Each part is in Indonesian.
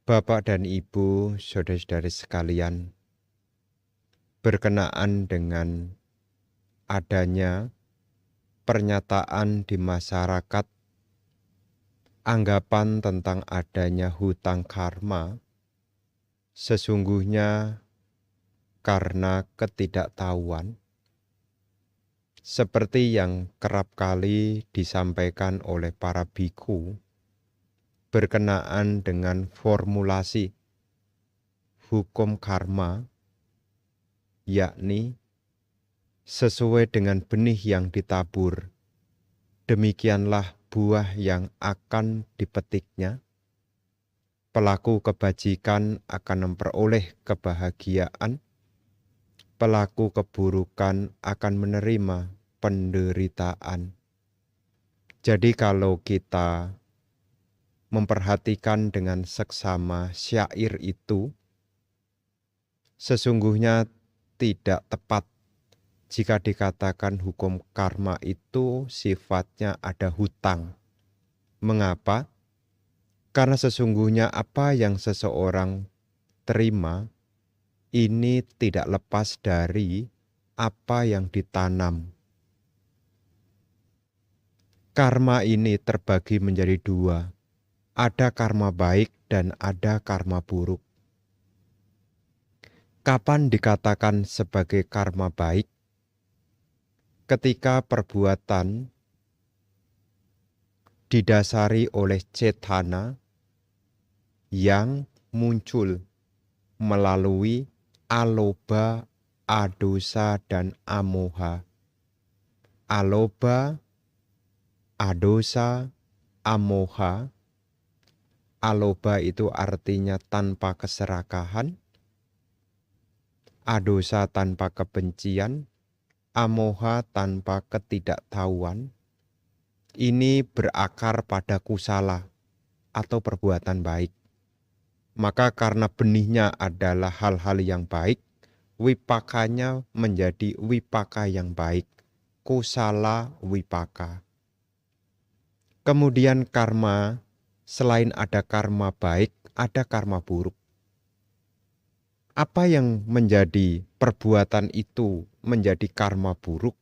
Bapak dan Ibu, saudara-saudari sekalian, berkenaan dengan adanya pernyataan di masyarakat anggapan tentang adanya hutang karma, sesungguhnya karena ketidaktahuan, seperti yang kerap kali disampaikan oleh para biku, berkenaan dengan formulasi hukum karma, yakni sesuai dengan benih yang ditabur, demikianlah buah yang akan dipetiknya. Pelaku kebajikan akan memperoleh kebahagiaan, pelaku keburukan akan menerima penderitaan. Jadi kalau kita memperhatikan dengan seksama syair itu, sesungguhnya tidak tepat jika dikatakan hukum karma itu sifatnya ada hutang. Mengapa? Karena sesungguhnya apa yang seseorang terima ini tidak lepas dari apa yang ditanam. Karma ini terbagi menjadi dua. Ada karma baik dan ada karma buruk. Kapan dikatakan sebagai karma baik? Ketika perbuatan didasari oleh cetana yang muncul melalui aloba, adosa, dan amoha. Aloba, adosa, amoha. Aloba itu artinya tanpa keserakahan, adosa tanpa kebencian, amoha tanpa ketidaktahuan. Ini berakar pada kusala atau perbuatan baik. Maka karena benihnya adalah hal-hal yang baik, wipakanya menjadi wipaka yang baik, kusala wipaka. Kemudian karma, selain ada karma baik, ada karma buruk. Apa yang menjadi perbuatan itu menjadi karma buruk?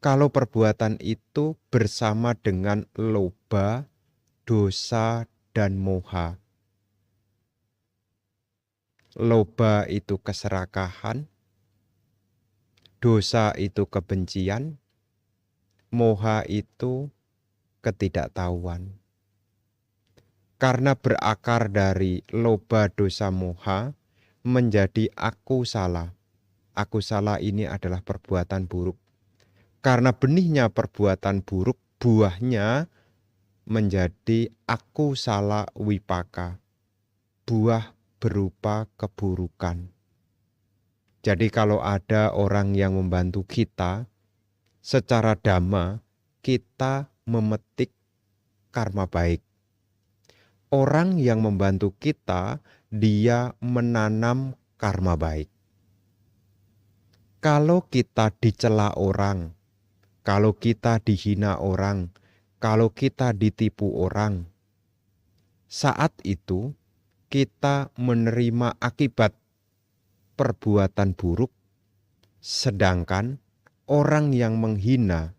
Kalau perbuatan itu bersama dengan loba, dosa, dan moha. Loba itu keserakahan, dosa itu kebencian, moha itu ketidaktahuan. Karena berakar dari loba, dosa, moha menjadi aku salah. Aku salah ini adalah perbuatan buruk. Karena benihnya perbuatan buruk, buahnya menjadi aku salah wipaka. Buah berupa keburukan. Jadi kalau ada orang yang membantu kita, secara dhamma kita memetik karma baik. Orang yang membantu kita, dia menanam karma baik. Kalau kita dicela orang, kalau kita dihina orang, kalau kita ditipu orang, saat itu kita menerima akibat perbuatan buruk, sedangkan orang yang menghina,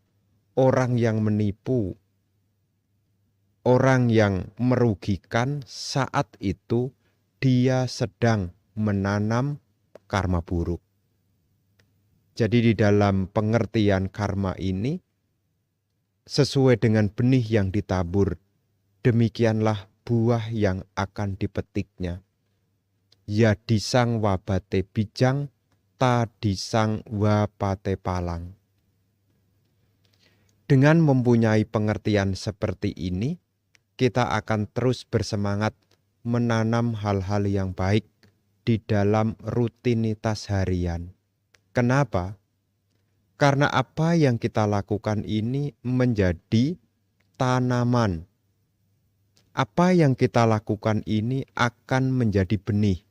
orang yang menipu, orang yang merugikan, saat itu dia sedang menanam karma buruk. Jadi di dalam pengertian karma ini, sesuai dengan benih yang ditabur, demikianlah buah yang akan dipetiknya. Ya disang wabate bijang, ta disang wapate palang. Dengan mempunyai pengertian seperti ini, kita akan terus bersemangat menanam hal-hal yang baik di dalam rutinitas harian. Kenapa? Karena apa yang kita lakukan ini menjadi tanaman. Apa yang kita lakukan ini akan menjadi benih.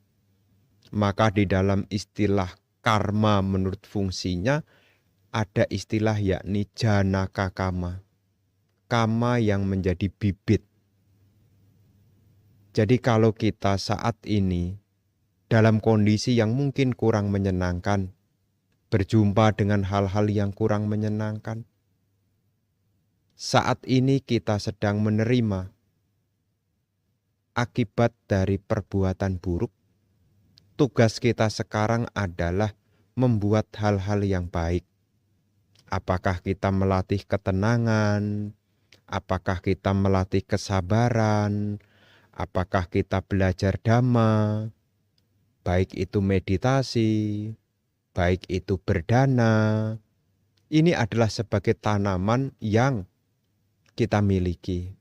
Maka di dalam istilah karma menurut fungsinya, ada istilah yakni janaka kama. Kama yang menjadi bibit. Jadi kalau kita saat ini dalam kondisi yang mungkin kurang menyenangkan, berjumpa dengan hal-hal yang kurang menyenangkan, saat ini kita sedang menerima akibat dari perbuatan buruk. Tugas kita sekarang adalah membuat hal-hal yang baik. Apakah kita melatih ketenangan? Apakah kita melatih kesabaran? Apakah kita belajar dhamma? Baik itu meditasi, baik itu berdana. Ini adalah sebagai tanaman yang kita miliki.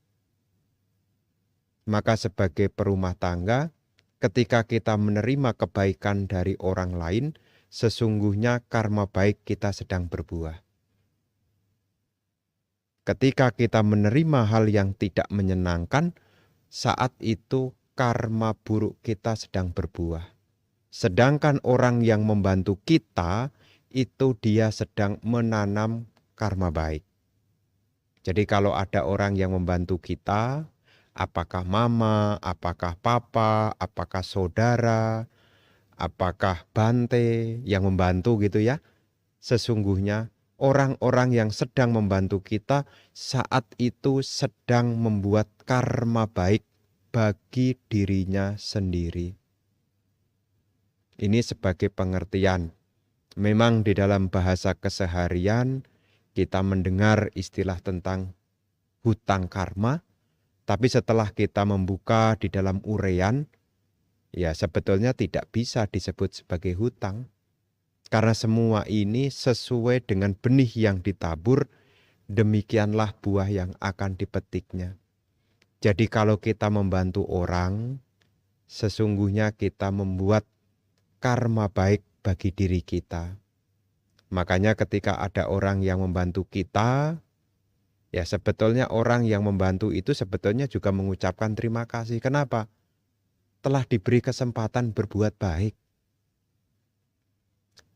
Maka sebagai perumah tangga, ketika kita menerima kebaikan dari orang lain, sesungguhnya karma baik kita sedang berbuah. Ketika kita menerima hal yang tidak menyenangkan, saat itu karma buruk kita sedang berbuah. Sedangkan orang yang membantu kita, itu dia sedang menanam karma baik. Jadi kalau ada orang yang membantu kita, apakah mama, apakah papa, apakah saudara, apakah bante yang membantu gitu ya. Sesungguhnya orang-orang yang sedang membantu kita saat itu sedang membuat karma baik bagi dirinya sendiri. Ini sebagai pengertian. Memang di dalam bahasa keseharian kita mendengar istilah tentang hutang karma, tapi setelah kita membuka di dalam uraian, ya sebetulnya tidak bisa disebut sebagai hutang. Karena semua ini sesuai dengan benih yang ditabur, demikianlah buah yang akan dipetiknya. Jadi kalau kita membantu orang, sesungguhnya kita membuat karma baik bagi diri kita. Makanya ketika ada orang yang membantu kita, ya sebetulnya orang yang membantu itu sebetulnya juga mengucapkan terima kasih. Kenapa? Telah diberi kesempatan berbuat baik.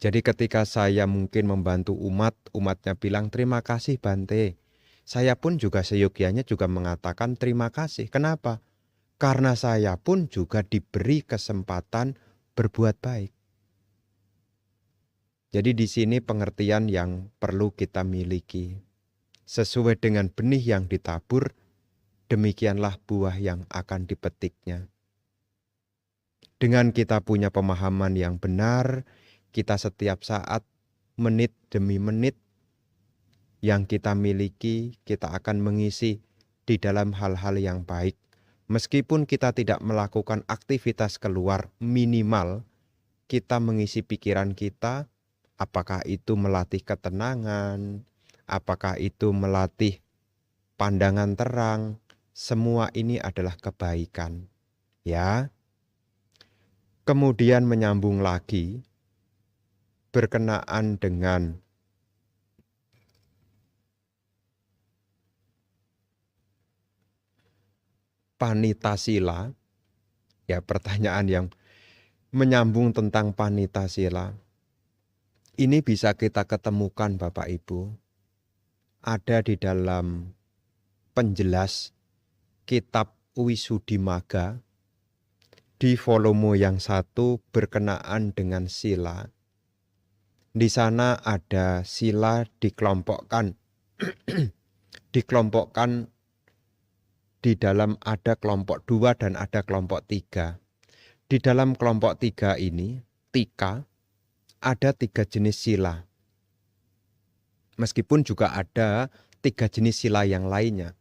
Jadi ketika saya mungkin membantu umat, umatnya bilang terima kasih Bante. Saya pun juga seyogyanya juga mengatakan terima kasih. Kenapa? Karena saya pun juga diberi kesempatan berbuat baik. Jadi di sini pengertian yang perlu kita miliki. Sesuai dengan benih yang ditabur, demikianlah buah yang akan dipetiknya. Dengan kita punya pemahaman yang benar, kita setiap saat, menit demi menit yang kita miliki, kita akan mengisi di dalam hal-hal yang baik. Meskipun kita tidak melakukan aktivitas keluar, minimal kita mengisi pikiran kita, apakah itu melatih ketenangan, apakah itu melatih pandangan terang, semua ini adalah kebaikan. Ya. Kemudian menyambung lagi berkenaan dengan panitasila. Ya, pertanyaan yang menyambung tentang panitasila. Ini bisa kita ketemukan Bapak Ibu. Ada di dalam penjelas kitab Wisuddhimagga di volume yang 1 berkenaan dengan sila. Di sana ada sila dikelompokkan. Dikelompokkan di dalam ada kelompok 2 dan ada kelompok 3. Di dalam kelompok 3 ini, tika, ada 3 jenis sila. Meskipun juga ada 3 jenis sila yang lainnya.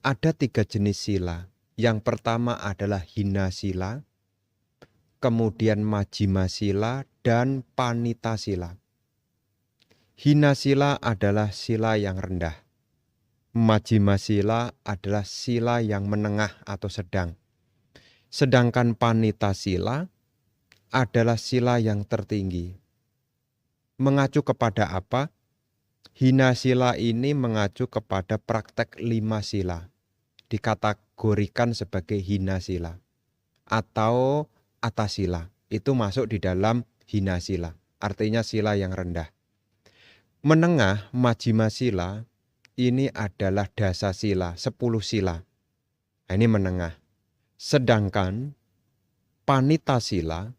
Ada 3 jenis sila. Yang pertama adalah hina sila, kemudian majjhima sila, dan panita sila. Hina sila adalah sila yang rendah. Majjhima sila adalah sila yang menengah atau sedang. Sedangkan panita sila adalah sila yang tertinggi. Mengacu kepada apa? Hina sila ini mengacu kepada praktek 5 sila. Dikategorikan sebagai hina sila. Atau atasila. Itu masuk di dalam hina sila. Artinya sila yang rendah. Menengah, majjhima sila, ini adalah dasa sila, 10 sila. Nah, ini menengah. Sedangkan Panitasila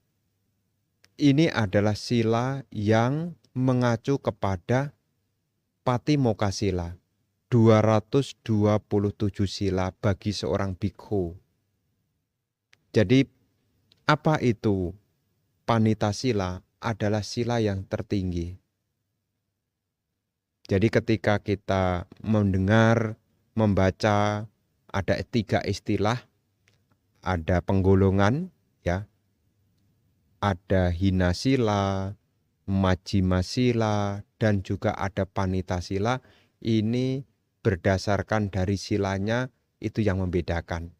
ini adalah sila yang mengacu kepada Patimokkasila, 227 sila bagi seorang bikhu. Jadi apa itu Panitasila? Adalah sila yang tertinggi. Jadi ketika kita mendengar, membaca, ada 3 istilah, ada penggolongan, ya, ada hinasila, majjimasila, dan juga ada panitasila. Ini berdasarkan dari silanya itu yang membedakan.